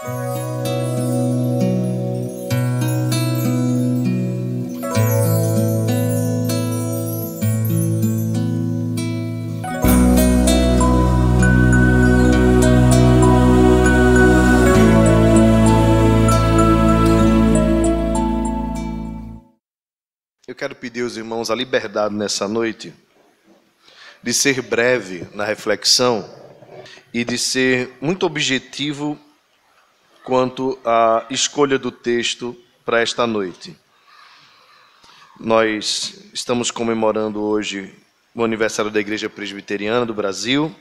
Eu quero pedir aos irmãos a liberdade nessa noite de ser breve na reflexão e de ser muito objetivo quanto à escolha do texto para esta noite. Nós estamos comemorando hoje o aniversário da Igreja Presbiteriana do Brasil.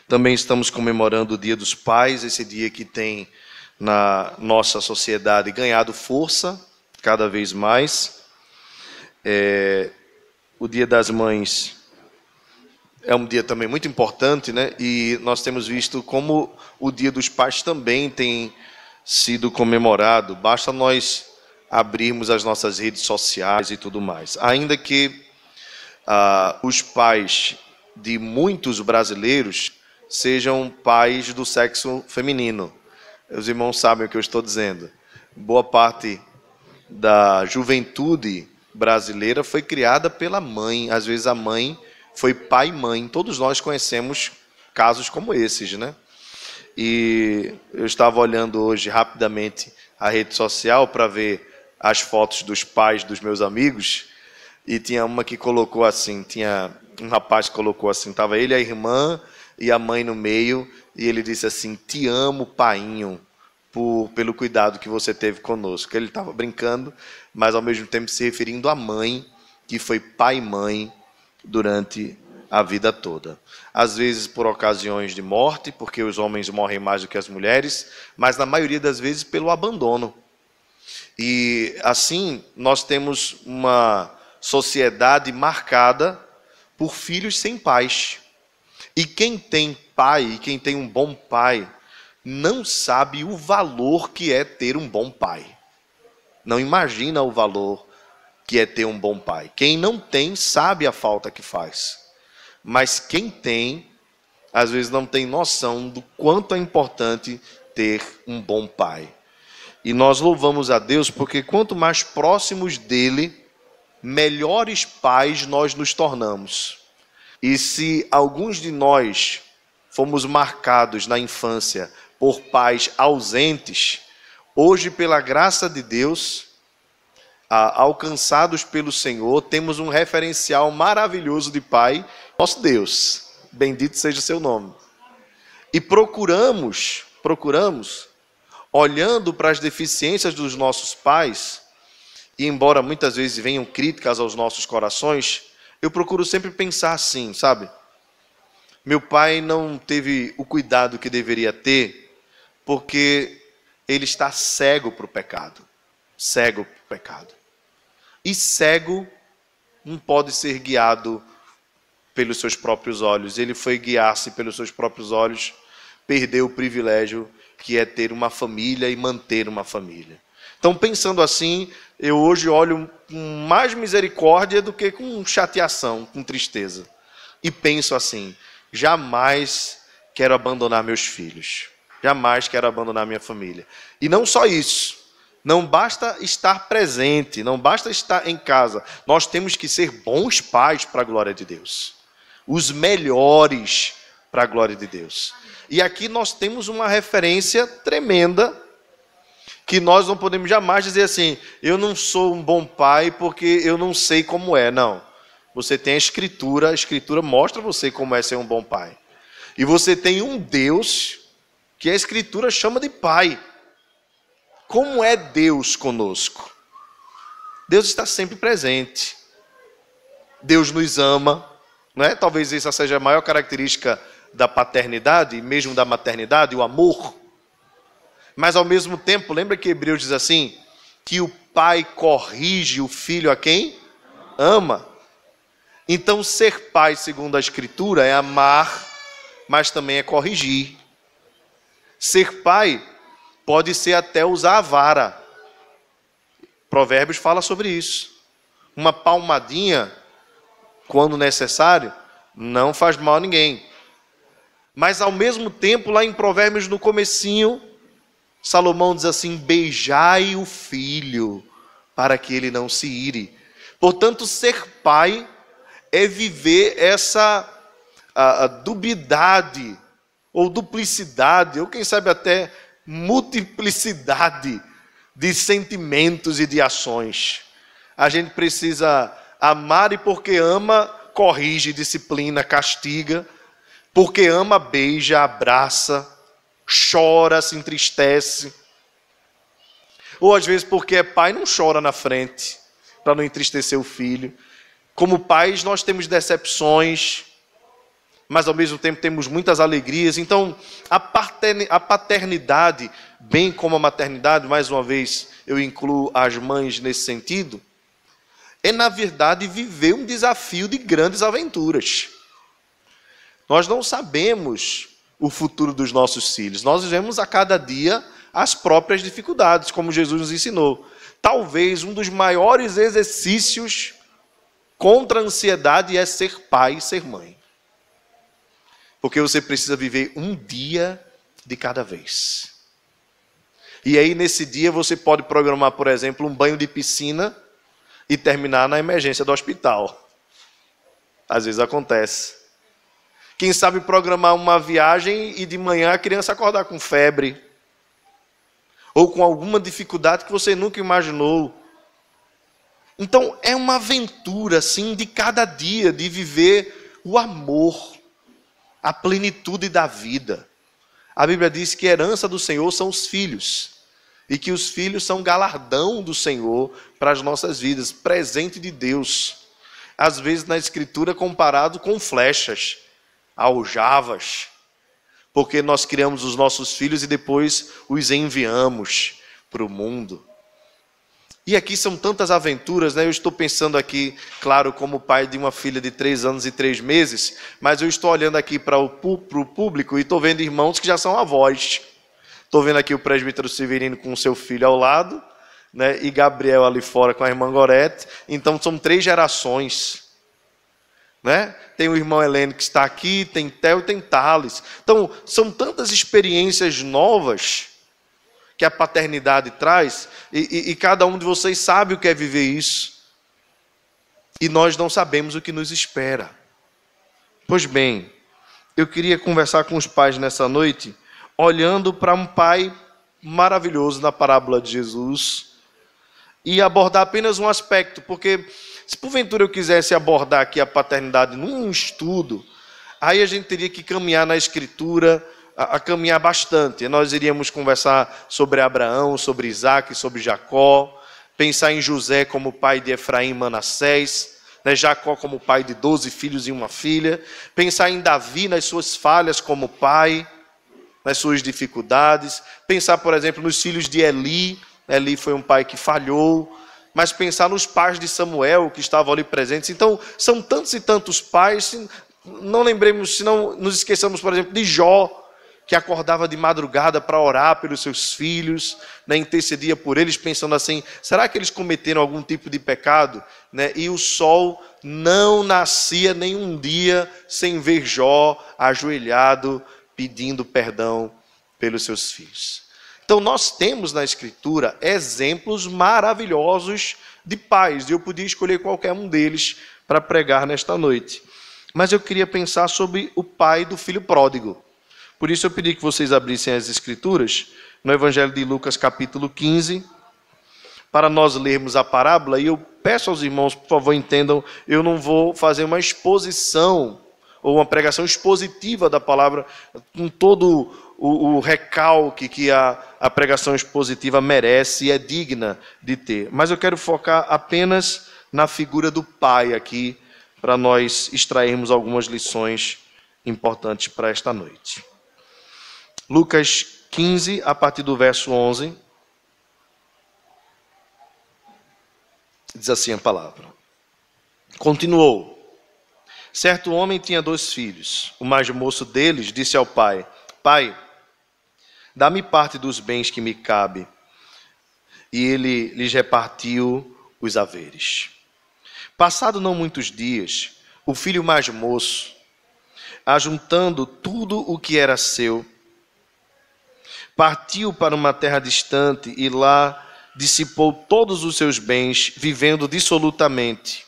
Também estamos comemorando o Dia dos Pais, esse dia que tem na nossa sociedade ganhado força cada vez mais. O Dia das Mães é um dia também muito importante, né? E nós temos visto como o Dia dos Pais também tem sido comemorado. Basta nós abrirmos as nossas redes sociais e tudo mais. Ainda que os pais de muitos brasileiros sejam pais do sexo feminino. Os irmãos sabem o que eu estou dizendo. Boa parte da juventude brasileira foi criada pela mãe. Às vezes a mãe foi pai e mãe. Todos nós conhecemos casos como esses, né? E eu estava olhando hoje rapidamente a rede social para ver as fotos dos pais dos meus amigos, e tinha uma que colocou assim, tinha um rapaz que colocou assim, estava ele, a irmã e a mãe no meio, e ele disse assim: "Te amo, painho, pelo cuidado que você teve conosco." Ele estava brincando, mas ao mesmo tempo se referindo à mãe, que foi pai e mãe durante a vida toda. Às vezes por ocasiões de morte, porque os homens morrem mais do que as mulheres, mas na maioria das vezes pelo abandono. E assim nós temos uma sociedade marcada por filhos sem pais. E quem tem pai, e quem tem um bom pai, não sabe o valor que é ter um bom pai. Não imagina o valor que é ter um bom pai. Quem não tem sabe a falta que faz. Mas quem tem, às vezes não tem noção do quanto é importante ter um bom pai. E nós louvamos a Deus porque quanto mais próximos dele, melhores pais nós nos tornamos. E se alguns de nós fomos marcados na infância por pais ausentes, hoje, pela graça de Deus, alcançados pelo Senhor, temos um referencial maravilhoso de pai, nosso Deus. Bendito seja o seu nome. E procuramos, olhando para as deficiências dos nossos pais, e embora muitas vezes venham críticas aos nossos corações, eu procuro sempre pensar assim, sabe? Meu pai não teve o cuidado que deveria ter, porque ele está cego para o pecado. Cego para o pecado. E cego não pode ser guiado pelos seus próprios olhos. Ele foi guiar-se pelos seus próprios olhos, perdeu o privilégio que é ter uma família e manter uma família. Então, pensando assim, eu hoje olho com mais misericórdia do que com chateação, com tristeza. E penso assim: jamais quero abandonar meus filhos. Jamais quero abandonar minha família. E não só isso. Não basta estar presente, não basta estar em casa. Nós temos que ser bons pais para a glória de Deus. Os melhores para a glória de Deus. E aqui nós temos uma referência tremenda, que nós não podemos jamais dizer assim: eu não sou um bom pai porque eu não sei como é. Não. Você tem a Escritura mostra você como é ser um bom pai. E você tem um Deus que a Escritura chama de Pai. Como é Deus conosco? Deus está sempre presente. Deus nos ama, não é? Talvez essa seja a maior característica da paternidade, mesmo da maternidade, o amor. Mas ao mesmo tempo, lembra que Hebreus diz assim, que o pai corrige o filho a quem ama. Então ser pai, segundo a Escritura, é amar, mas também é corrigir. Ser pai pode ser até usar a vara. Provérbios fala sobre isso. Uma palmadinha, quando necessário, não faz mal a ninguém. Mas ao mesmo tempo, lá em Provérbios, no comecinho, Salomão diz assim: beijai o filho, para que ele não se ire. Portanto, ser pai é viver essa a dubiedade, ou duplicidade, ou quem sabe até multiplicidade de sentimentos e de ações. A gente precisa amar, e porque ama, corrige, disciplina, castiga. Porque ama, beija, abraça, chora, se entristece. Ou às vezes porque é pai, não chora na frente, para não entristecer o filho. Como pais, nós temos decepções, mas ao mesmo tempo temos muitas alegrias. Então, a paternidade, bem como a maternidade, mais uma vez eu incluo as mães nesse sentido, é na verdade viver um desafio de grandes aventuras. Nós não sabemos o futuro dos nossos filhos. Nós vivemos a cada dia as próprias dificuldades, como Jesus nos ensinou. Talvez um dos maiores exercícios contra a ansiedade é ser pai e ser mãe. Porque você precisa viver um dia de cada vez. E aí, nesse dia, você pode programar, por exemplo, um banho de piscina e terminar na emergência do hospital. Às vezes acontece. Quem sabe programar uma viagem e de manhã a criança acordar com febre. Ou com alguma dificuldade que você nunca imaginou. Então, é uma aventura, assim, de cada dia, de viver o amor, a plenitude da vida. A Bíblia diz que a herança do Senhor são os filhos. E que os filhos são galardão do Senhor para as nossas vidas, presente de Deus. Às vezes na Escritura comparado com flechas, aljavas, porque nós criamos os nossos filhos e depois os enviamos para o mundo. E aqui são tantas aventuras, né? Eu estou pensando aqui, claro, como pai de uma filha de 3 anos e 3 meses, mas eu estou olhando aqui para o público e estou vendo irmãos que já são avós. Estou vendo aqui o presbítero Severino com o seu filho ao lado, né? E Gabriel ali fora com a irmã Gorete. Então são 3 gerações. Né? Tem o irmão Helene que está aqui, tem Theo e tem Thales. Então são tantas experiências novas que a paternidade traz, e cada um de vocês sabe o que é viver isso. E nós não sabemos o que nos espera. Pois bem, eu queria conversar com os pais nessa noite, olhando para um pai maravilhoso na parábola de Jesus, e abordar apenas um aspecto, porque se porventura eu quisesse abordar aqui a paternidade num estudo, aí a gente teria que caminhar na Escritura, a caminhar bastante. Nós iríamos conversar sobre Abraão, sobre Isaac, sobre Jacó, pensar em José como pai de Efraim e Manassés, né? Jacó como pai de 12 filhos e uma filha, pensar em Davi nas suas falhas como pai, nas suas dificuldades, pensar, por exemplo, nos filhos de Eli. Eli foi um pai que falhou, mas pensar nos pais de Samuel que estavam ali presentes. Então, são tantos e tantos pais, não lembremos, se não nos esqueçamos, por exemplo, de Jó, que acordava de madrugada para orar pelos seus filhos, né, intercedia por eles, pensando assim, será que eles cometeram algum tipo de pecado? Né? E o sol não nascia nenhum dia sem ver Jó ajoelhado, pedindo perdão pelos seus filhos. Então nós temos na Escritura exemplos maravilhosos de pais, e eu podia escolher qualquer um deles para pregar nesta noite. Mas eu queria pensar sobre o pai do filho pródigo. Por isso eu pedi que vocês abrissem as Escrituras no Evangelho de Lucas, capítulo 15, para nós lermos a parábola. E eu peço aos irmãos, por favor, entendam, eu não vou fazer uma exposição ou uma pregação expositiva da palavra, com todo o recalque que a pregação expositiva merece e é digna de ter. Mas eu quero focar apenas na figura do pai aqui, para nós extrairmos algumas lições importantes para esta noite. Lucas 15, a partir do verso 11, diz assim a palavra. Continuou. Certo homem tinha 2 filhos. O mais moço deles disse ao pai, pai, dá-me parte dos bens que me cabe. E ele lhes repartiu os haveres. Passado não muitos dias, o filho mais moço, ajuntando tudo o que era seu, partiu para uma terra distante e lá dissipou todos os seus bens, vivendo dissolutamente.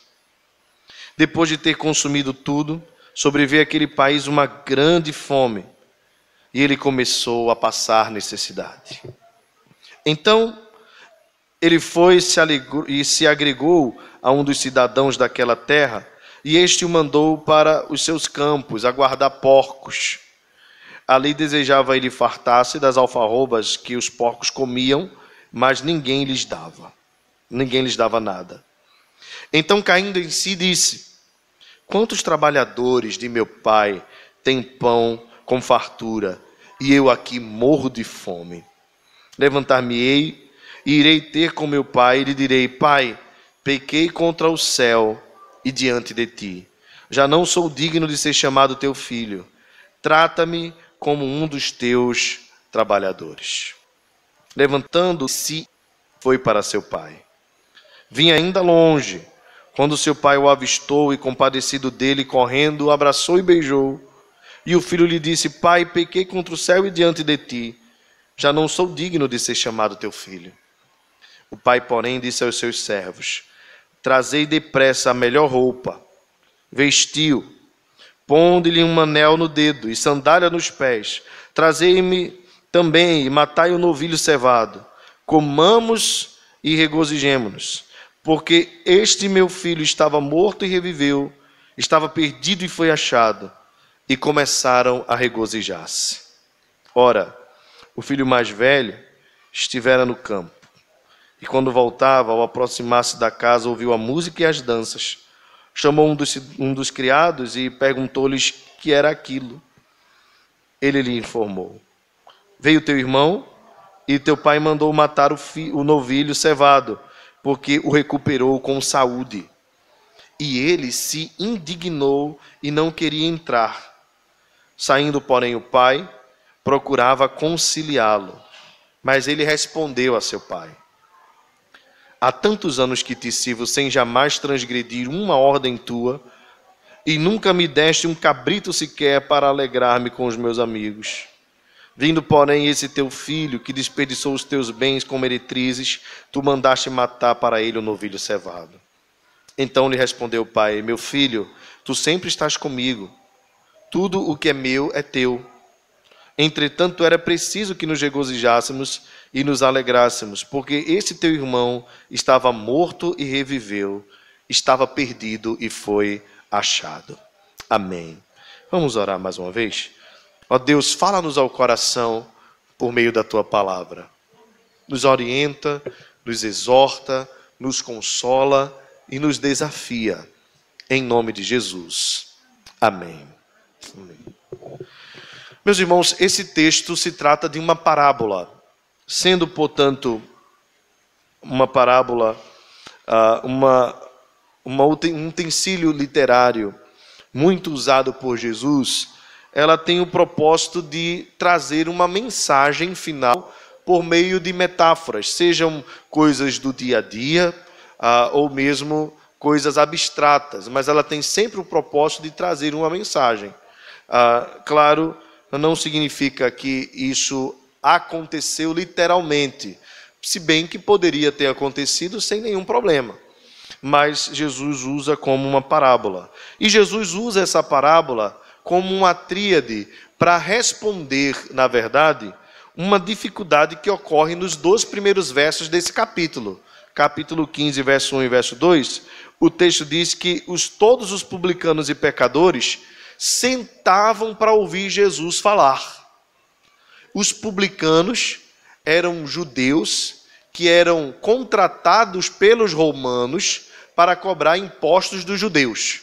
Depois de ter consumido tudo, sobreveio àquele país uma grande fome e ele começou a passar necessidade. Então, ele foi e se agregou a um dos cidadãos daquela terra, e este o mandou para os seus campos a guardar porcos. Ali desejava ele fartar-se das alfarrobas que os porcos comiam, mas ninguém lhes dava nada. Então, caindo em si, disse: quantos trabalhadores de meu pai têm pão com fartura, e eu aqui morro de fome? Levantar-me-ei e irei ter com meu pai, e lhe direi: pai, pequei contra o céu e diante de ti. Já não sou digno de ser chamado teu filho. Trata-me como um dos teus trabalhadores. Levantando-se, foi para seu pai. Vinha ainda longe, quando seu pai o avistou e, compadecido dele, correndo, o abraçou e beijou. E o filho lhe disse: pai, pequei contra o céu e diante de ti. Já não sou digno de ser chamado teu filho. O pai, porém, disse aos seus servos: trazei depressa a melhor roupa, vestiu, pondo-lhe um anel no dedo e sandália nos pés. Trazei-me também e matai o novilho cevado. Comamos e regozijemo-nos, porque este meu filho estava morto e reviveu, estava perdido e foi achado. E começaram a regozijar-se. Ora, o filho mais velho estivera no campo. E quando voltava, ao aproximar-se da casa, ouviu a música e as danças. Chamou um dos criados e perguntou-lhes que era aquilo. Ele lhe informou: veio teu irmão e teu pai mandou matar o novilho cevado, porque o recuperou com saúde. E ele se indignou e não queria entrar. Saindo, porém, o pai procurava conciliá-lo, mas ele respondeu a seu pai: há tantos anos que te sirvo sem jamais transgredir uma ordem tua, e nunca me deste um cabrito sequer para alegrar-me com os meus amigos. Vindo, porém, esse teu filho, que desperdiçou os teus bens com meretrizes, tu mandaste matar para ele o novilho cevado. Então lhe respondeu o pai: meu filho, tu sempre estás comigo, tudo o que é meu é teu. Entretanto, era preciso que nos regozijássemos e nos alegrássemos, porque esse teu irmão estava morto e reviveu, estava perdido e foi achado. Amém. Vamos orar mais uma vez? Ó Deus, fala-nos ao coração por meio da tua palavra. Nos orienta, nos exorta, nos consola e nos desafia. Em nome de Jesus. Amém. Amém. Meus irmãos, esse texto se trata de uma parábola, sendo, portanto, uma parábola, um utensílio literário muito usado por Jesus. Ela tem o propósito de trazer uma mensagem final por meio de metáforas, sejam coisas do dia a dia, ou mesmo coisas abstratas, mas ela tem sempre o propósito de trazer uma mensagem. Claro, não significa que isso aconteceu literalmente, se bem que poderia ter acontecido sem nenhum problema. Mas Jesus usa como uma parábola. E Jesus usa essa parábola como uma tríade para responder, na verdade, uma dificuldade que ocorre nos 2 primeiros versos desse capítulo. Capítulo 15, verso 1 e verso 2, o texto diz que todos os publicanos e pecadores sentavam para ouvir Jesus falar. Os publicanos eram judeus que eram contratados pelos romanos para cobrar impostos dos judeus.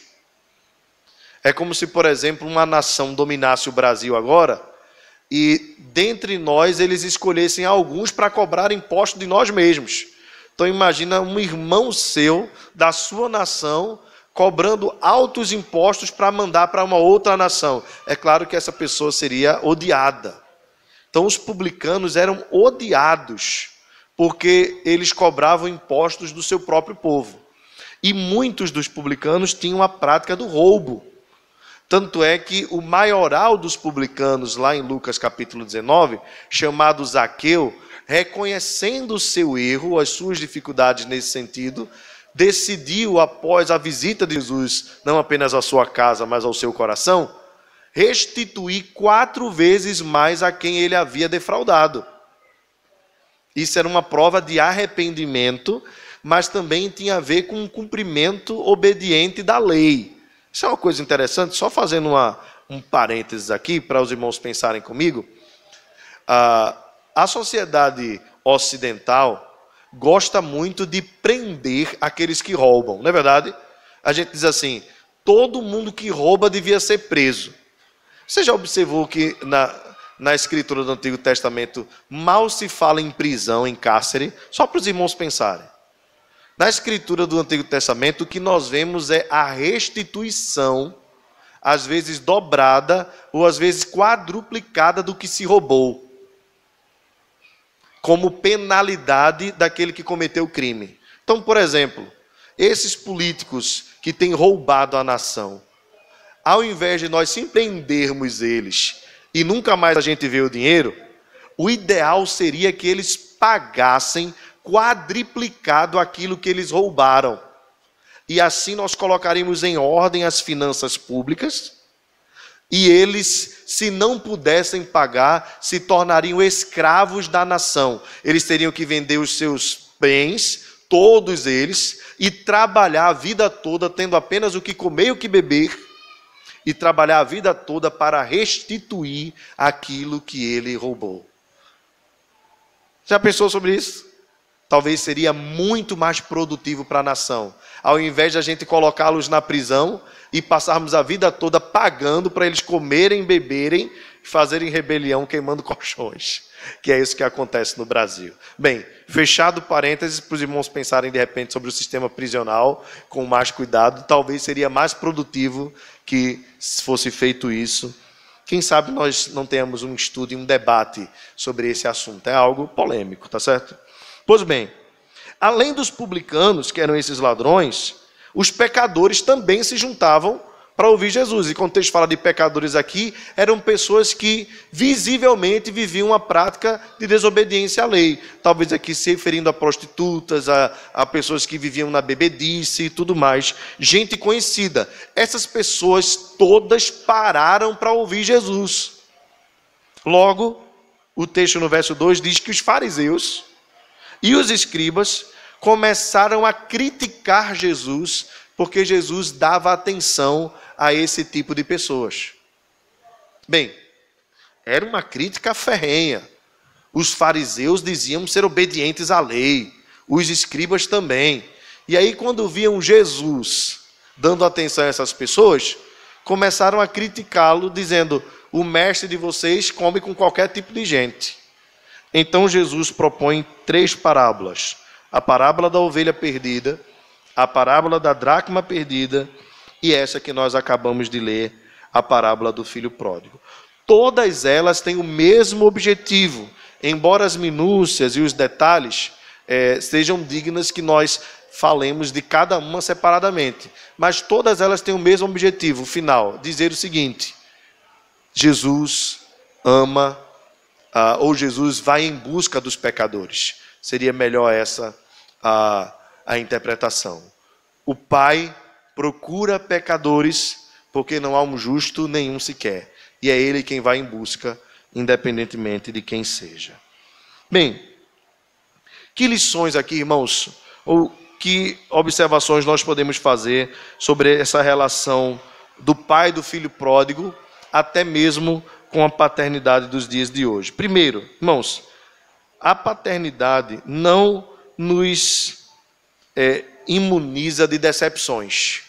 É como se, por exemplo, uma nação dominasse o Brasil agora e, dentre nós, eles escolhessem alguns para cobrar imposto de nós mesmos. Então, imagina um irmão seu, da sua nação, cobrando altos impostos para mandar para uma outra nação. É claro que essa pessoa seria odiada. Então, os publicanos eram odiados, porque eles cobravam impostos do seu próprio povo. E muitos dos publicanos tinham a prática do roubo. Tanto é que o maioral dos publicanos, lá em Lucas capítulo 19, chamado Zaqueu, reconhecendo o seu erro, as suas dificuldades nesse sentido, decidiu, após a visita de Jesus, não apenas à sua casa, mas ao seu coração, restituir 4 vezes mais a quem ele havia defraudado. Isso era uma prova de arrependimento, mas também tinha a ver com um cumprimento obediente da lei. Isso é uma coisa interessante, só fazendo um parênteses aqui, para os irmãos pensarem comigo. A sociedade ocidental gosta muito de prender aqueles que roubam, não é verdade? A gente diz assim, todo mundo que rouba devia ser preso. Você já observou que na escritura do Antigo Testamento mal se fala em prisão, em cárcere? Só para os irmãos pensarem. Na escritura do Antigo Testamento, o que nós vemos é a restituição, às vezes dobrada ou às vezes quadruplicada do que se roubou, como penalidade daquele que cometeu o crime. Então, por exemplo, esses políticos que têm roubado a nação, ao invés de nós surpreendermos eles e nunca mais a gente vê o dinheiro, o ideal seria que eles pagassem quadriplicado aquilo que eles roubaram. E assim nós colocaríamos em ordem as finanças públicas, e eles, se não pudessem pagar, se tornariam escravos da nação. Eles teriam que vender os seus bens, todos eles, e trabalhar a vida toda, tendo apenas o que comer e o que beber, e trabalhar a vida toda para restituir aquilo que ele roubou. Já pensou sobre isso? Talvez seria muito mais produtivo para a nação, ao invés de a gente colocá-los na prisão e passarmos a vida toda pagando para eles comerem, beberem, fazerem rebelião, queimando colchões, que é isso que acontece no Brasil. Bem, fechado parênteses, para os irmãos pensarem de repente sobre o sistema prisional com mais cuidado, talvez seria mais produtivo que fosse feito isso. Quem sabe nós não tenhamos um estudo e um debate sobre esse assunto, é algo polêmico, tá certo? Pois bem, além dos publicanos, que eram esses ladrões, os pecadores também se juntavam para ouvir Jesus. E quando o texto fala de pecadores aqui, eram pessoas que visivelmente viviam uma prática de desobediência à lei. Talvez aqui se referindo a prostitutas, a pessoas que viviam na bebedice e tudo mais. Gente conhecida. Essas pessoas todas pararam para ouvir Jesus. Logo, o texto no verso 2 diz que os fariseus e os escribas começaram a criticar Jesus, porque Jesus dava atenção a esse tipo de pessoas. Bem, era uma crítica ferrenha. Os fariseus diziam ser obedientes à lei, os escribas também. E aí, quando viam Jesus dando atenção a essas pessoas, começaram a criticá-lo, dizendo: o mestre de vocês come com qualquer tipo de gente. Então Jesus propõe 3 parábolas: a parábola da ovelha perdida, a parábola da dracma perdida e essa que nós acabamos de ler, a parábola do filho pródigo. Todas elas têm o mesmo objetivo, embora as minúcias e os detalhes sejam dignas que nós falemos de cada uma separadamente, mas todas elas têm o mesmo objetivo final, dizer o seguinte: Jesus ama, ou Jesus vai em busca dos pecadores. Seria melhor essa a interpretação. O Pai procura pecadores, porque não há um justo nenhum sequer. E é Ele quem vai em busca, independentemente de quem seja. Bem, que lições aqui, irmãos, ou que observações nós podemos fazer sobre essa relação do pai e do filho pródigo, até mesmo com a paternidade dos dias de hoje? Primeiro, irmãos, a paternidade não nos imuniza de decepções.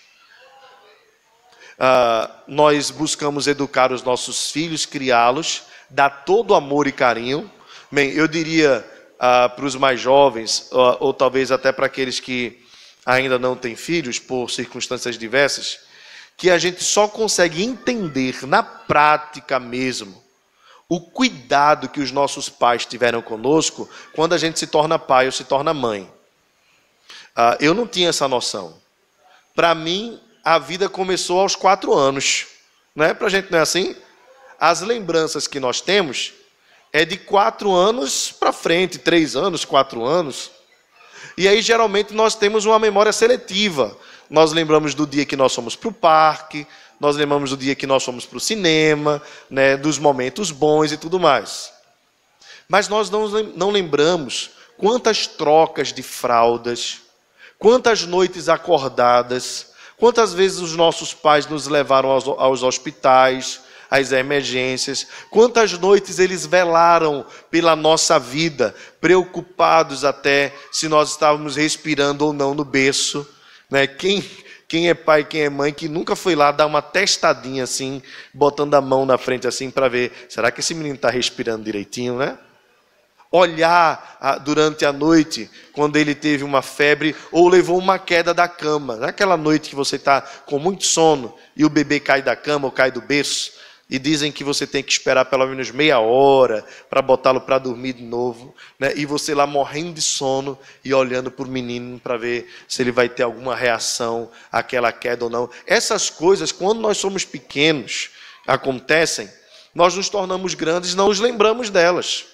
Nós buscamos educar os nossos filhos, criá-los, dar todo amor e carinho. Bem, eu diria para os mais jovens, ou talvez até para aqueles que ainda não têm filhos, por circunstâncias diversas, que a gente só consegue entender na prática mesmo o cuidado que os nossos pais tiveram conosco quando a gente se torna pai ou se torna mãe. Eu não tinha essa noção. Para mim, a vida começou aos 4 anos. Não é? Para a gente não é assim? As lembranças que nós temos é de 4 anos para frente, 3 anos, 4 anos. E aí, geralmente, nós temos uma memória seletiva. Nós lembramos do dia que nós fomos para o parque, nós lembramos do dia que nós fomos para o cinema, né, dos momentos bons e tudo mais. Mas nós não lembramos quantas trocas de fraldas, quantas noites acordadas, quantas vezes os nossos pais nos levaram aos hospitais, às emergências, quantas noites eles velaram pela nossa vida, preocupados até se nós estávamos respirando ou não no berço, né? Quem é pai, quem é mãe, que nunca foi lá dar uma testadinha assim, botando a mão na frente assim para ver, será que esse menino está respirando direitinho, né? Olhar durante a noite, quando ele teve uma febre ou levou uma queda da cama. Naquela noite que você está com muito sono e o bebê cai da cama ou cai do berço, e dizem que você tem que esperar pelo menos meia hora para botá-lo para dormir de novo, né? E você lá morrendo de sono e olhando para o menino para ver se ele vai ter alguma reação àquela queda ou não. Essas coisas, quando nós somos pequenos, acontecem, nós nos tornamos grandes e não nos lembramos delas.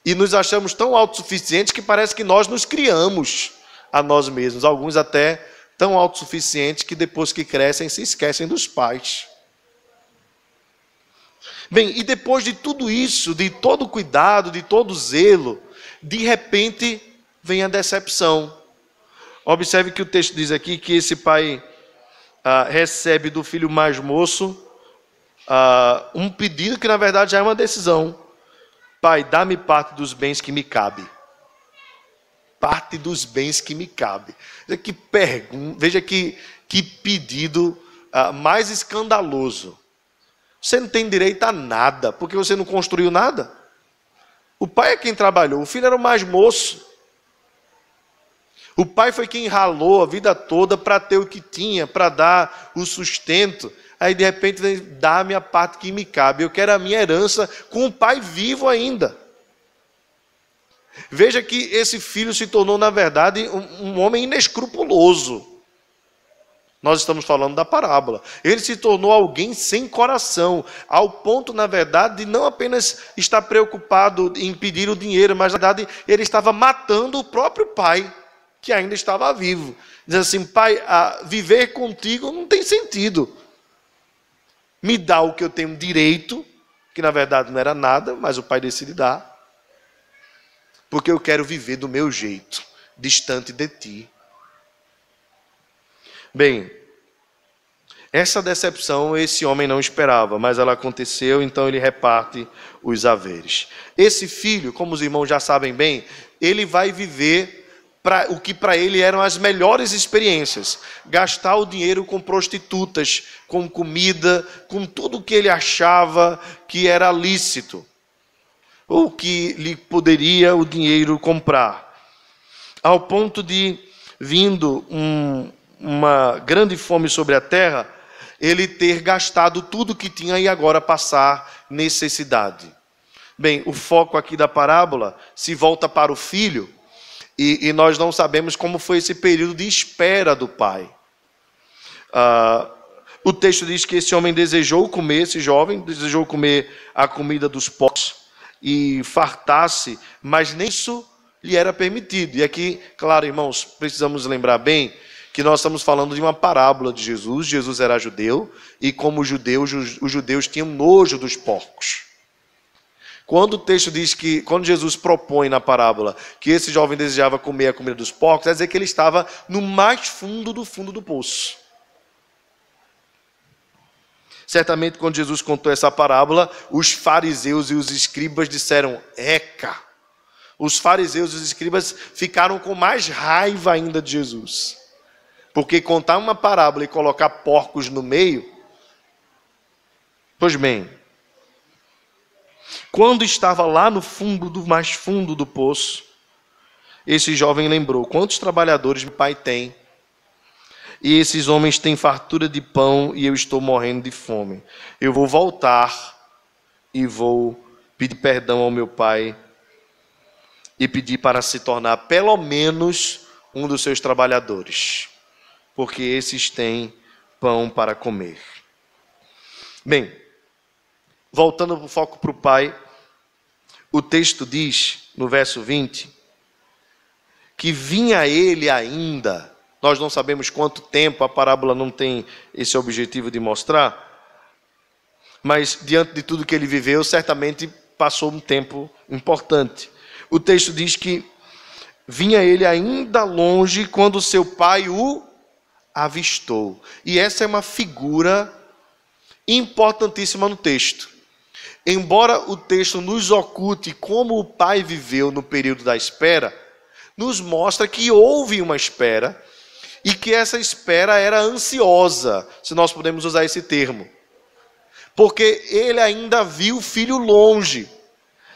E nos achamos tão autossuficientes que parece que nós nos criamos a nós mesmos. Alguns até tão autossuficientes que depois que crescem se esquecem dos pais. Bem, e depois de tudo isso, de todo o cuidado, de todo o zelo, de repente vem a decepção. Observe que o texto diz aqui que esse pai recebe do filho mais moço um pedido que na verdade já é uma decisão. Pai, dá-me parte dos bens que me cabe. Parte dos bens que me cabe. Veja que pedido mais escandaloso. Você não tem direito a nada, porque você não construiu nada. O pai é quem trabalhou, o filho era o mais moço. O pai foi quem ralou a vida toda para ter o que tinha, para dar o sustento. Aí de repente vem, dá-me a parte que me cabe. Eu quero a minha herança com o pai vivo ainda. Veja que esse filho se tornou, na verdade, um homem inescrupuloso. Nós estamos falando da parábola. Ele se tornou alguém sem coração, ao ponto, na verdade, de não apenas estar preocupado em pedir o dinheiro, mas, na verdade, ele estava matando o próprio pai, que ainda estava vivo. Diz assim, pai, viver contigo não tem sentido. Me dá o que eu tenho direito, que na verdade não era nada, mas o pai decide dar, porque eu quero viver do meu jeito, distante de ti. Bem, essa decepção esse homem não esperava, mas ela aconteceu, então ele reparte os haveres. Esse filho, como os irmãos já sabem bem, ele vai viver o que para ele eram as melhores experiências. Gastar o dinheiro com prostitutas, com comida, com tudo que ele achava que era lícito, ou que lhe poderia o dinheiro comprar. Ao ponto de, vindo uma grande fome sobre a terra, ele ter gastado tudo que tinha e agora passar necessidade. Bem, o foco aqui da parábola se volta para o filho, e nós não sabemos como foi esse período de espera do pai. O texto diz que esse homem desejou comer, esse jovem desejou comer a comida dos porcos e fartar-se, mas nem isso lhe era permitido. E aqui, claro, irmãos, precisamos lembrar bem que nós estamos falando de uma parábola de Jesus. Jesus era judeu, e como judeus, os judeus tinham nojo dos porcos. Quando o texto diz que, quando Jesus propõe na parábola que esse jovem desejava comer a comida dos porcos, quer dizer que ele estava no mais fundo do poço. Certamente, quando Jesus contou essa parábola, os fariseus e os escribas disseram, eca! Os fariseus e os escribas ficaram com mais raiva ainda de Jesus. Porque contar uma parábola e colocar porcos no meio... Pois bem, quando estava lá no fundo do mais fundo do poço, esse jovem lembrou, quantos trabalhadores meu pai tem? E esses homens têm fartura de pão e eu estou morrendo de fome. Eu vou voltar e vou pedir perdão ao meu pai e pedir para se tornar pelo menos um dos seus trabalhadores, porque esses têm pão para comer. Bem, voltando o foco para o pai, o texto diz, no verso 20, que vinha ele ainda. Nós não sabemos quanto tempo, a parábola não tem esse objetivo de mostrar, mas diante de tudo que ele viveu, certamente passou um tempo importante. O texto diz que vinha ele ainda longe quando seu pai o avistou. E essa é uma figura importantíssima no texto. Embora o texto nos oculte como o pai viveu no período da espera, nos mostra que houve uma espera e que essa espera era ansiosa, se nós podemos usar esse termo. Porque ele ainda viu o filho longe.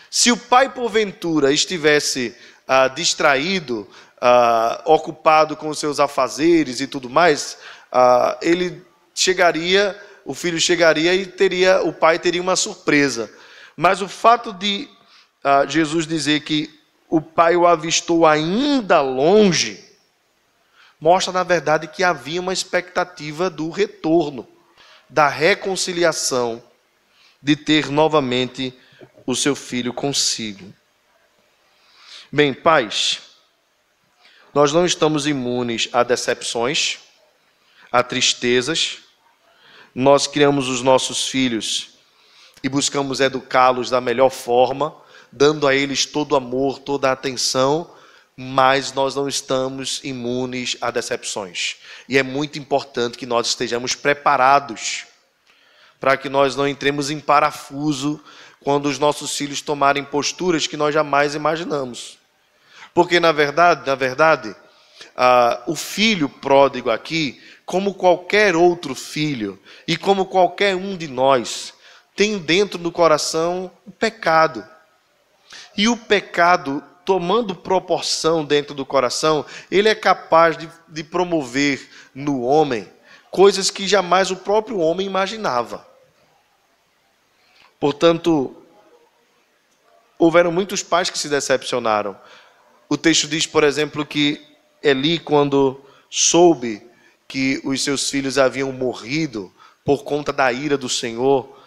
Se o pai, porventura, estivesse distraído, ocupado com os seus afazeres e tudo mais, o filho chegaria e o pai teria uma surpresa. Mas o fato de Jesus dizer que o pai o avistou ainda longe, mostra, na verdade, que havia uma expectativa do retorno, da reconciliação, de ter novamente o seu filho consigo. Bem, pais, nós não estamos imunes a decepções, a tristezas. Nós criamos os nossos filhos e buscamos educá-los da melhor forma, dando a eles todo o amor, toda a atenção, mas nós não estamos imunes a decepções. E é muito importante que nós estejamos preparados para que nós não entremos em parafuso quando os nossos filhos tomarem posturas que nós jamais imaginamos. Porque, na verdade, o filho pródigo aqui, como qualquer outro filho, e como qualquer um de nós, tem dentro do coração o pecado. E o pecado, tomando proporção dentro do coração, ele é capaz de promover no homem coisas que jamais o próprio homem imaginava. Portanto, houveram muitos pais que se decepcionaram. O texto diz, por exemplo, que Eli, quando soube que os seus filhos haviam morrido por conta da ira do Senhor,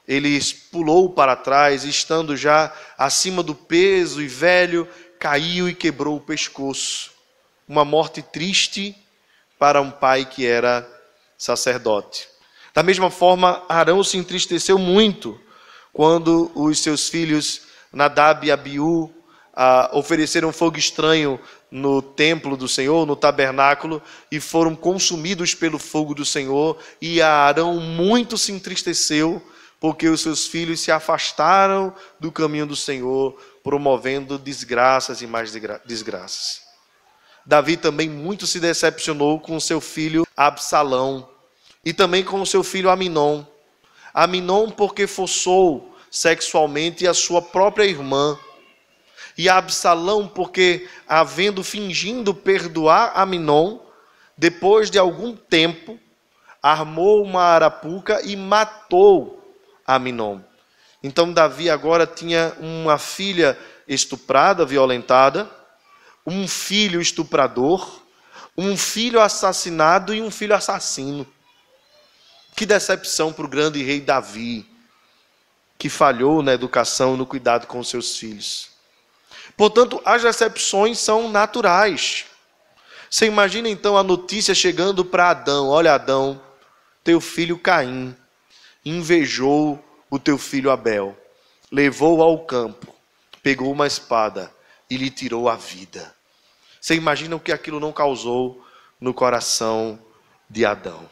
ele pulou para trás, estando já acima do peso e velho, caiu e quebrou o pescoço. Uma morte triste para um pai que era sacerdote. Da mesma forma, Arão se entristeceu muito quando os seus filhos Nadab e Abiú ofereceram fogo estranho no templo do Senhor, no tabernáculo, e foram consumidos pelo fogo do Senhor, e Arão muito se entristeceu, porque os seus filhos se afastaram do caminho do Senhor, promovendo desgraças e mais desgraças. Davi também muito se decepcionou com seu filho Absalão, e também com seu filho Aminon. Aminon porque forçou sexualmente a sua própria irmã, e Absalão porque, fingindo perdoar Aminon, depois de algum tempo, armou uma arapuca e matou Aminon. Então Davi agora tinha uma filha estuprada, violentada, um filho estuprador, um filho assassinado e um filho assassino. Que decepção para o grande rei Davi, que falhou na educação, no cuidado com os seus filhos. Portanto, as decepções são naturais. Você imagina então a notícia chegando para Adão: olha, Adão, teu filho Caim invejou o teu filho Abel, levou-o ao campo, pegou uma espada e lhe tirou a vida. Você imagina o que aquilo não causou no coração de Adão.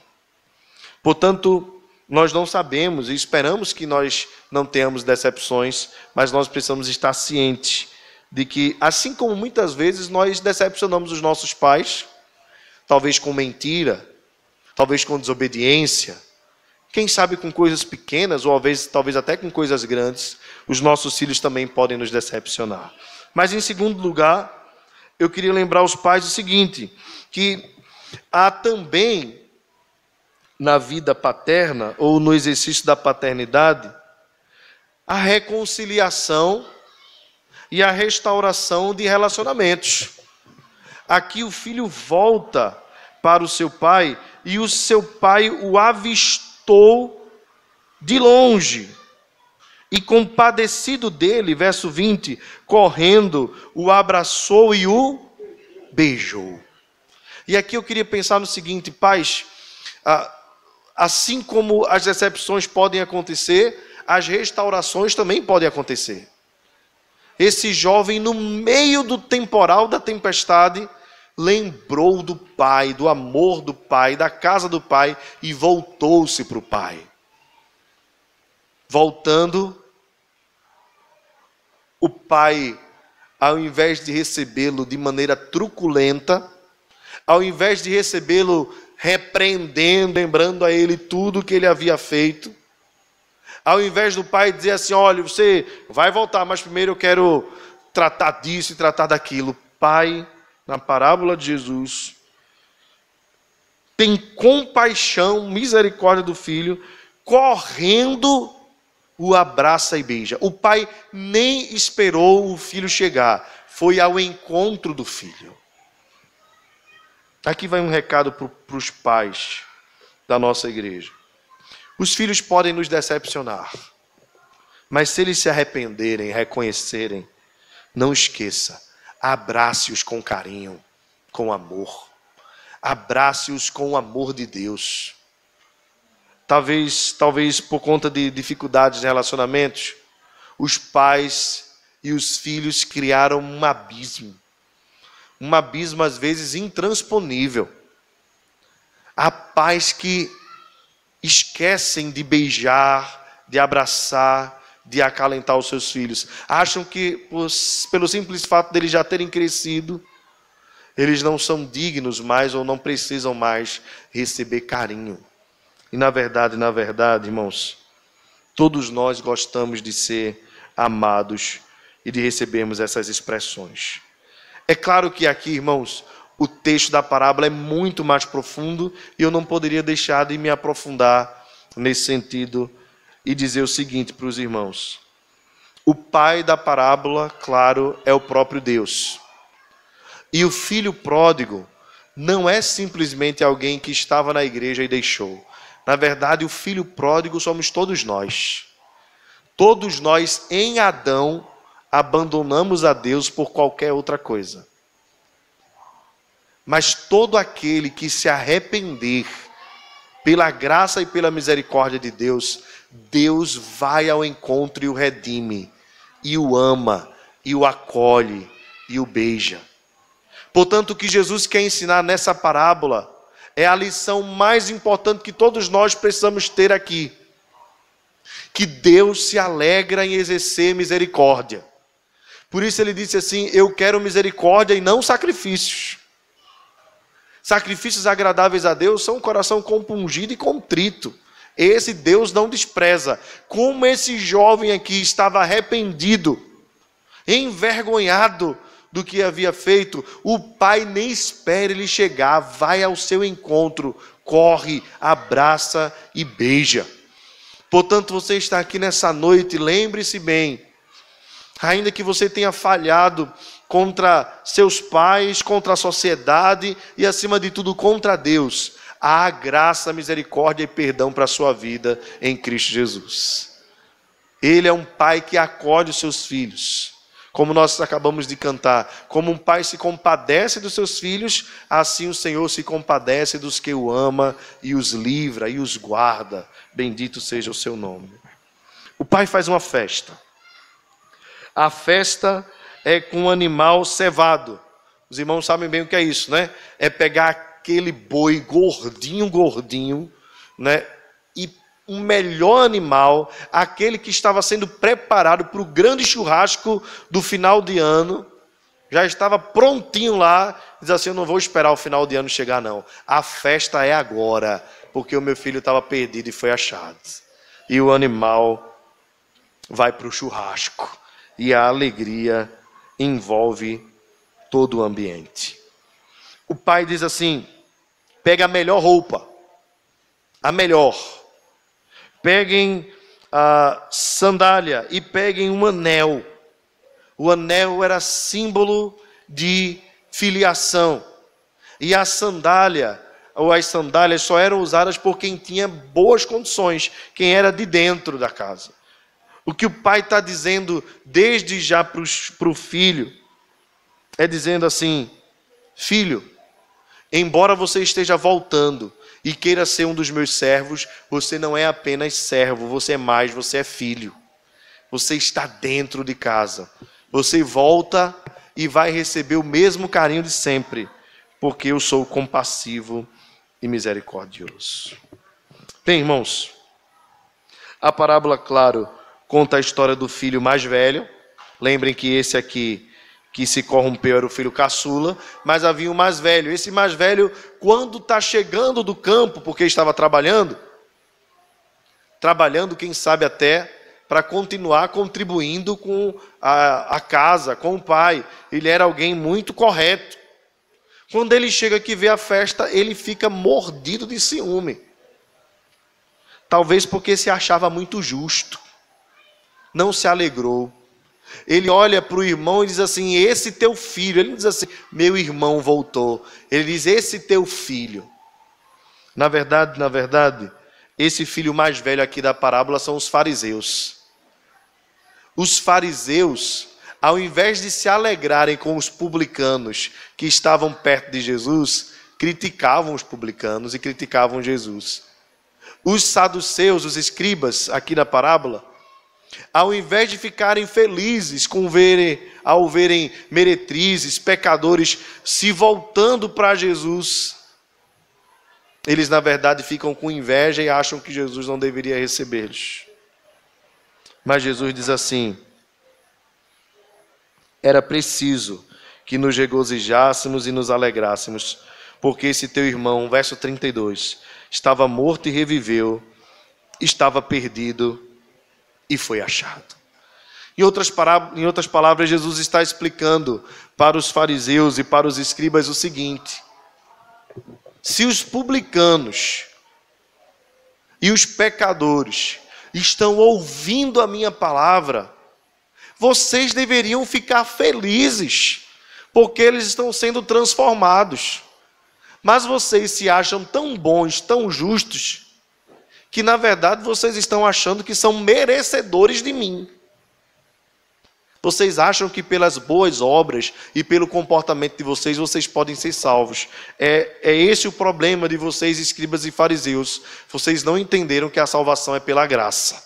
Portanto, nós não sabemos e esperamos que nós não tenhamos decepções, mas nós precisamos estar cientes de que, assim como muitas vezes nós decepcionamos os nossos pais, talvez com mentira, talvez com desobediência, quem sabe com coisas pequenas, ou talvez até com coisas grandes, os nossos filhos também podem nos decepcionar. Mas, em segundo lugar, eu queria lembrar os pais o seguinte, que há também na vida paterna, ou no exercício da paternidade, a reconciliação e a restauração de relacionamentos. Aqui o filho volta para o seu pai, e o seu pai o avistou de longe, e compadecido dele, verso 20, correndo, o abraçou e o beijou. E aqui eu queria pensar no seguinte, pais, assim como as decepções podem acontecer, as restaurações também podem acontecer. Esse jovem, no meio do temporal, da tempestade, lembrou do pai, do amor do pai, da casa do pai, e voltou-se para o pai. Voltando, o pai, ao invés de recebê-lo de maneira truculenta, ao invés de recebê-lo repreendendo, lembrando a ele tudo o que ele havia feito, ao invés do pai dizer assim, olha, você vai voltar, mas primeiro eu quero tratar disso e tratar daquilo. Pai, na parábola de Jesus, tem compaixão, misericórdia do filho, correndo, o abraça e beija. O pai nem esperou o filho chegar, foi ao encontro do filho. Aqui vai um recado para os pais da nossa igreja. Os filhos podem nos decepcionar, mas se eles se arrependerem, reconhecerem, não esqueça, abrace-os com carinho, com amor. Abrace-os com o amor de Deus. Talvez por conta de dificuldades de relacionamentos, os pais e os filhos criaram um abismo às vezes intransponível. Há pais que esquecem de beijar, de abraçar, de acalentar os seus filhos. Acham que, pelo simples fato deles já terem crescido, eles não são dignos mais ou não precisam mais receber carinho. E na verdade, irmãos, todos nós gostamos de ser amados e de recebermos essas expressões. É claro que aqui, irmãos, o texto da parábola é muito mais profundo e eu não poderia deixar de me aprofundar nesse sentido e dizer o seguinte para os irmãos. O pai da parábola, claro, é o próprio Deus. E o filho pródigo não é simplesmente alguém que estava na igreja e deixou. Na verdade, o filho pródigo somos todos nós. Todos nós, em Adão, abandonamos a Deus por qualquer outra coisa. Mas todo aquele que se arrepender, pela graça e pela misericórdia de Deus, Deus vai ao encontro e o redime, e o ama, e o acolhe, e o beija. Portanto, o que Jesus quer ensinar nessa parábola é a lição mais importante que todos nós precisamos ter aqui. Que Deus se alegra em exercer misericórdia. Por isso ele disse assim, eu quero misericórdia e não sacrifícios. Sacrifícios agradáveis a Deus são um coração compungido e contrito. Esse Deus não despreza. Como esse jovem aqui estava arrependido, envergonhado do que havia feito, o pai nem espera ele chegar, vai ao seu encontro, corre, abraça e beija. Portanto, você está aqui nessa noite, lembre-se bem, ainda que você tenha falhado contra seus pais, contra a sociedade e, acima de tudo, contra Deus, há graça, misericórdia e perdão para a sua vida em Cristo Jesus. Ele é um pai que acolhe os seus filhos, como nós acabamos de cantar. Como um pai se compadece dos seus filhos, assim o Senhor se compadece dos que o ama e os livra e os guarda. Bendito seja o seu nome. O pai faz uma festa. A festa é com um animal cevado. Os irmãos sabem bem o que é isso, né? É pegar aquele boi gordinho, né? E um melhor animal, aquele que estava sendo preparado para o grande churrasco do final de ano, já estava prontinho lá, diz assim, eu não vou esperar o final de ano chegar não, a festa é agora, porque o meu filho estava perdido e foi achado. E o animal vai para o churrasco, e a alegria envolve todo o ambiente. O pai diz assim, pega a melhor roupa, a melhor, peguem a sandália e peguem um anel. O anel era símbolo de filiação. E a sandália, ou as sandálias só eram usadas por quem tinha boas condições, quem era de dentro da casa. O que o pai está dizendo desde já para o filho, é dizendo assim: filho, embora você esteja voltando e queira ser um dos meus servos, você não é apenas servo, você é mais, você é filho. Você está dentro de casa. Você volta e vai receber o mesmo carinho de sempre, porque eu sou compassivo e misericordioso. Bem, irmãos, a parábola, claro, conta a história do filho mais velho. Lembrem que esse aqui, que se corrompeu, era o filho caçula, mas havia um mais velho. Esse mais velho, quando está chegando do campo, porque estava trabalhando, quem sabe até para continuar contribuindo com a casa, com o pai. Ele era alguém muito correto. Quando ele chega aqui e vê a festa, ele fica mordido de ciúme. Talvez porque se achava muito justo. Não se alegrou. Ele olha para o irmão e diz assim: esse teu filho. Ele não diz assim: meu irmão voltou. Ele diz: esse teu filho. Na verdade, esse filho mais velho aqui da parábola são os fariseus. Os fariseus, ao invés de se alegrarem com os publicanos que estavam perto de Jesus, criticavam os publicanos e criticavam Jesus. Os saduceus, os escribas, aqui na parábola, ao invés de ficarem felizes ao verem meretrizes, pecadores se voltando para Jesus, eles na verdade ficam com inveja e acham que Jesus não deveria recebê-los. Mas Jesus diz assim: era preciso que nos regozijássemos e nos alegrássemos, porque esse teu irmão, verso 32, estava morto e reviveu, estava perdido e foi achado. Em outras palavras, Jesus está explicando para os fariseus e para os escribas o seguinte: se os publicanos e os pecadores estão ouvindo a minha palavra, vocês deveriam ficar felizes, porque eles estão sendo transformados. Mas vocês se acham tão bons, tão justos, que na verdade vocês estão achando que são merecedores de mim. Vocês acham que pelas boas obras e pelo comportamento de vocês podem ser salvos. É esse o problema de vocês, escribas e fariseus. Vocês não entenderam que a salvação é pela graça.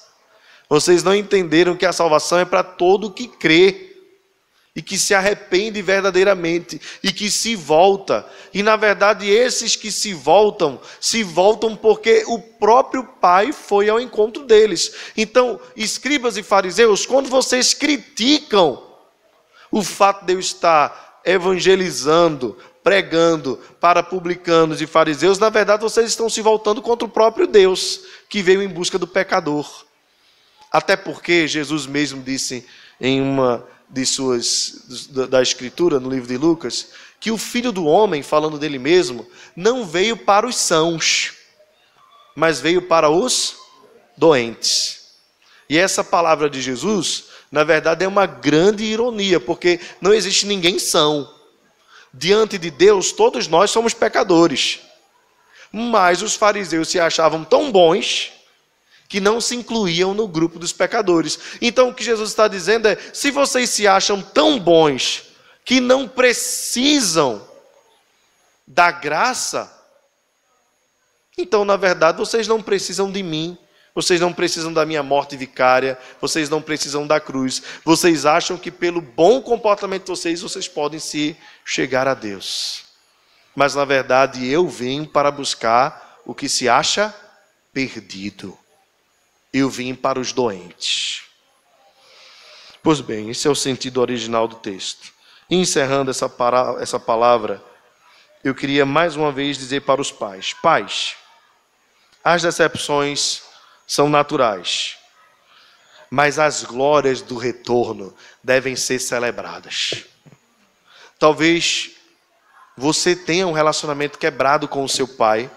Vocês não entenderam que a salvação é para todo que crê e que se arrepende verdadeiramente e que se volta. E na verdade esses que se voltam porque o próprio Pai foi ao encontro deles. Então, escribas e fariseus, quando vocês criticam o fato de eu estar evangelizando, pregando para publicanos e fariseus, na verdade vocês estão se voltando contra o próprio Deus, que veio em busca do pecador. Até porque Jesus mesmo disse em uma da Escritura, no livro de Lucas, que o Filho do Homem, falando dele mesmo, não veio para os sãos, mas veio para os doentes. E essa palavra de Jesus, na verdade, é uma grande ironia, porque não existe ninguém são. Diante de Deus, todos nós somos pecadores. Mas os fariseus se achavam tão bons que não se incluíam no grupo dos pecadores. Então o que Jesus está dizendo é: se vocês se acham tão bons que não precisam da graça, então na verdade vocês não precisam de mim, vocês não precisam da minha morte vicária, vocês não precisam da cruz. Vocês acham que pelo bom comportamento de vocês podem se chegar a Deus. Mas na verdade eu vim para buscar o que se acha perdido. Eu vim para os doentes. Pois bem, esse é o sentido original do texto. E encerrando essa palavra, eu queria mais uma vez dizer para os pais: pais, as decepções são naturais, mas as glórias do retorno devem ser celebradas. Talvez você tenha um relacionamento quebrado com o seu pai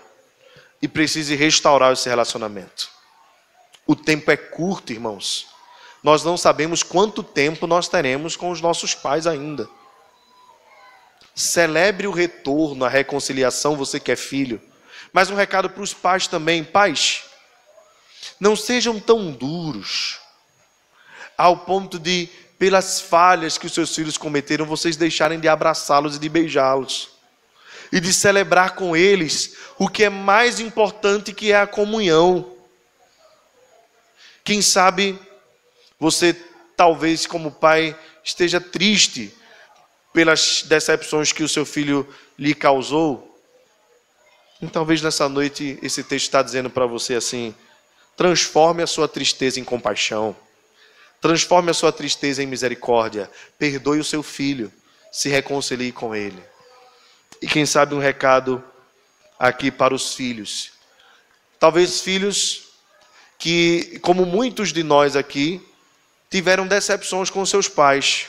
e precise restaurar esse relacionamento. O tempo é curto, irmãos. Nós não sabemos quanto tempo nós teremos com os nossos pais ainda. Celebre o retorno, a reconciliação, você que é filho. Mas um recado para os pais também. Pais, não sejam tão duros ao ponto de, pelas falhas que os seus filhos cometeram, vocês deixarem de abraçá-los e de beijá-los. E de celebrar com eles o que é mais importante, que é a comunhão. Quem sabe você, talvez como pai, esteja triste pelas decepções que o seu filho lhe causou. E talvez nessa noite esse texto está dizendo para você assim: transforme a sua tristeza em compaixão. Transforme a sua tristeza em misericórdia. Perdoe o seu filho. Se reconcilie com ele. E quem sabe um recado aqui para os filhos. Talvez filhos que, como muitos de nós aqui, tiveram decepções com seus pais.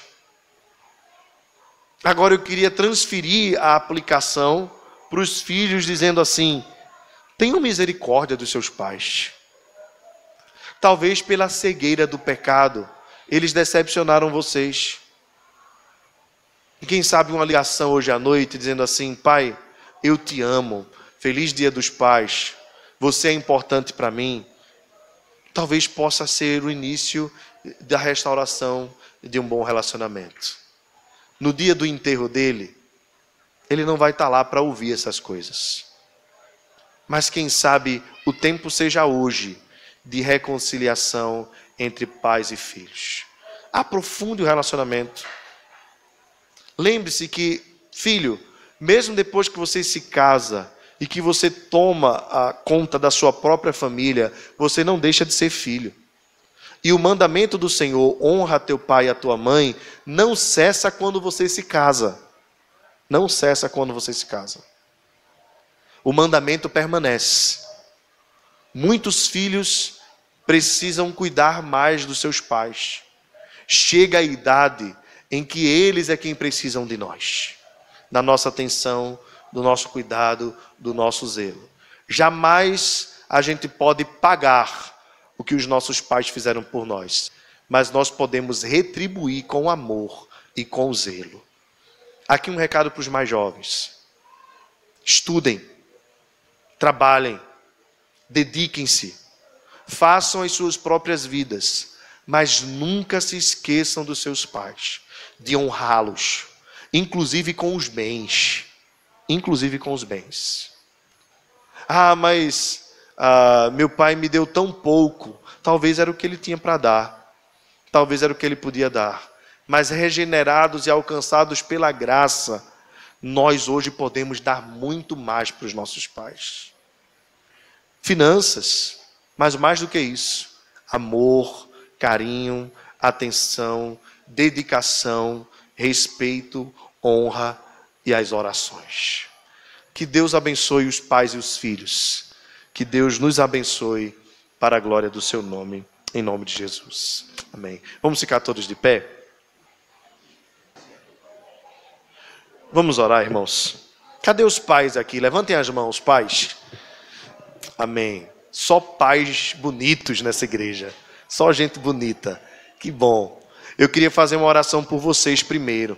Agora eu queria transferir a aplicação para os filhos, dizendo assim: tenham misericórdia dos seus pais. Talvez pela cegueira do pecado, eles decepcionaram vocês. E quem sabe uma ligação hoje à noite, dizendo assim: pai, eu te amo, feliz dia dos pais, você é importante para mim. Talvez possa ser o início da restauração de um bom relacionamento. No dia do enterro dele, ele não vai estar lá para ouvir essas coisas. Mas quem sabe o tempo seja hoje de reconciliação entre pais e filhos. Aprofunde o relacionamento. Lembre-se que, filho, mesmo depois que você se casa e que você toma a conta da sua própria família, você não deixa de ser filho. E o mandamento do Senhor, honra teu pai e a tua mãe, não cessa quando você se casa. Não cessa quando você se casa. O mandamento permanece. Muitos filhos precisam cuidar mais dos seus pais. Chega a idade em que eles é quem precisam de nós. Da nossa atenção, do nosso cuidado, do nosso zelo. Jamais a gente pode pagar o que os nossos pais fizeram por nós. Mas nós podemos retribuir com amor e com zelo. Aqui um recado para os mais jovens. Estudem. Trabalhem. Dediquem-se. Façam as suas próprias vidas. Mas nunca se esqueçam dos seus pais. De honrá-los. Inclusive com os bens. Inclusive com os bens. Mas meu pai me deu tão pouco. Talvez era o que ele tinha para dar. Talvez era o que ele podia dar. Mas regenerados e alcançados pela graça, nós hoje podemos dar muito mais para os nossos pais. Finanças, mas mais do que isso, amor, carinho, atenção, dedicação, respeito, honra e as orações. Que Deus abençoe os pais e os filhos. Que Deus nos abençoe para a glória do seu nome, em nome de Jesus. Amém. Vamos ficar todos de pé? Vamos orar, irmãos. Cadê os pais aqui? Levantem as mãos, pais. Amém. Só pais bonitos nessa igreja. Só gente bonita. Que bom. Eu queria fazer uma oração por vocês primeiro.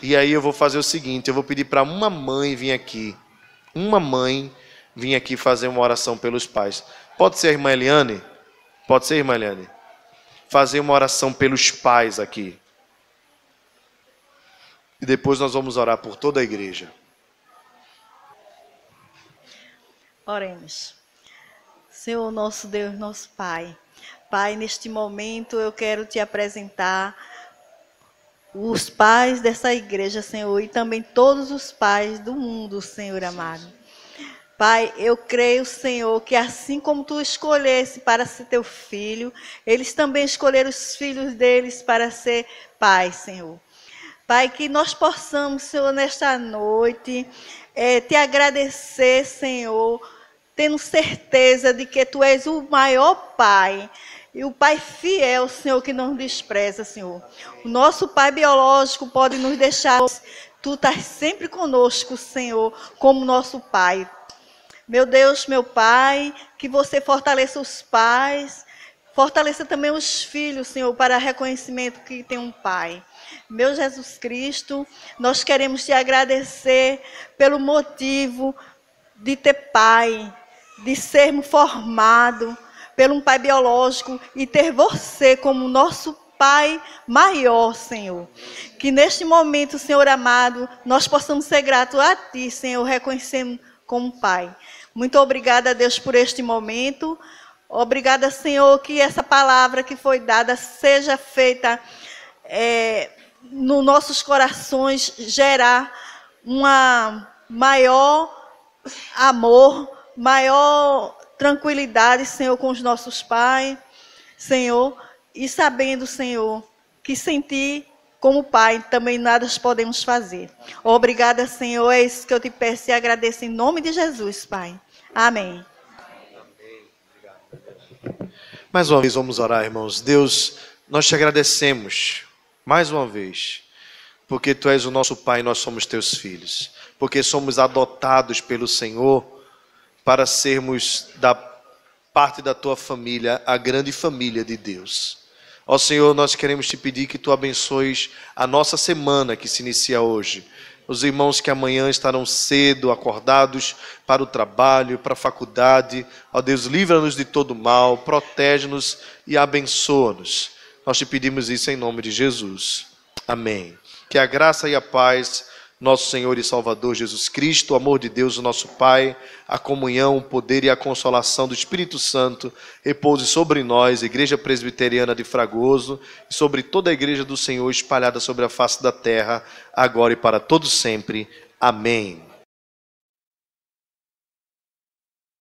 E aí eu vou fazer o seguinte, eu vou pedir para uma mãe vir aqui. Uma mãe vir aqui fazer uma oração pelos pais. Pode ser a irmã Eliane? Pode ser, irmã Eliane? Fazer uma oração pelos pais aqui. E depois nós vamos orar por toda a igreja. Oremos. Senhor, nosso Deus, nosso Pai. Pai, neste momento eu quero te apresentar os pais dessa igreja, Senhor, e também todos os pais do mundo, Senhor amado. Pai, eu creio, Senhor, que assim como tu escolhesse para ser teu filho, eles também escolheram os filhos deles para ser pais, Senhor. Pai, que nós possamos, Senhor, nesta noite, te agradecer, Senhor, tendo certeza de que tu és o maior Pai, e o Pai fiel, Senhor, que não despreza, Senhor. O nosso Pai biológico pode nos deixar, tu estás sempre conosco, Senhor, como nosso Pai. Meu Deus, meu Pai, que você fortaleça os pais, fortaleça também os filhos, Senhor, para reconhecimento que tem um Pai. Meu Jesus Cristo, nós queremos te agradecer pelo motivo de ter pai, de sermos formados por um pai biológico e ter você como nosso Pai maior, Senhor. Que neste momento, Senhor amado, nós possamos ser gratos a Ti, Senhor, reconhecendo como Pai. Muito obrigada, Deus, por este momento. Obrigada, Senhor, que essa palavra que foi dada seja feita nos nossos corações, gerar uma maior amor, maior tranquilidade, Senhor, com os nossos pais, Senhor, e sabendo, Senhor, que sem Ti, como Pai, também nada podemos fazer. Obrigada, Senhor, é isso que eu te peço e agradeço em nome de Jesus, Pai. Amém. Mais uma vez vamos orar, irmãos. Deus, nós te agradecemos, mais uma vez, porque Tu és o nosso Pai e nós somos Teus filhos, porque somos adotados pelo Senhor para sermos da parte da Tua família, a grande família de Deus. Ó Senhor, nós queremos Te pedir que Tu abençoes a nossa semana que se inicia hoje. Os irmãos que amanhã estarão cedo, acordados para o trabalho, para a faculdade. Ó Deus, livra-nos de todo mal, protege-nos e abençoa-nos. Nós Te pedimos isso em nome de Jesus. Amém. Que a graça e a paz, nosso Senhor e Salvador Jesus Cristo, o amor de Deus, o nosso Pai, a comunhão, o poder e a consolação do Espírito Santo repouse sobre nós, Igreja Presbiteriana de Fragoso, e sobre toda a Igreja do Senhor espalhada sobre a face da terra, agora e para todos sempre. Amém.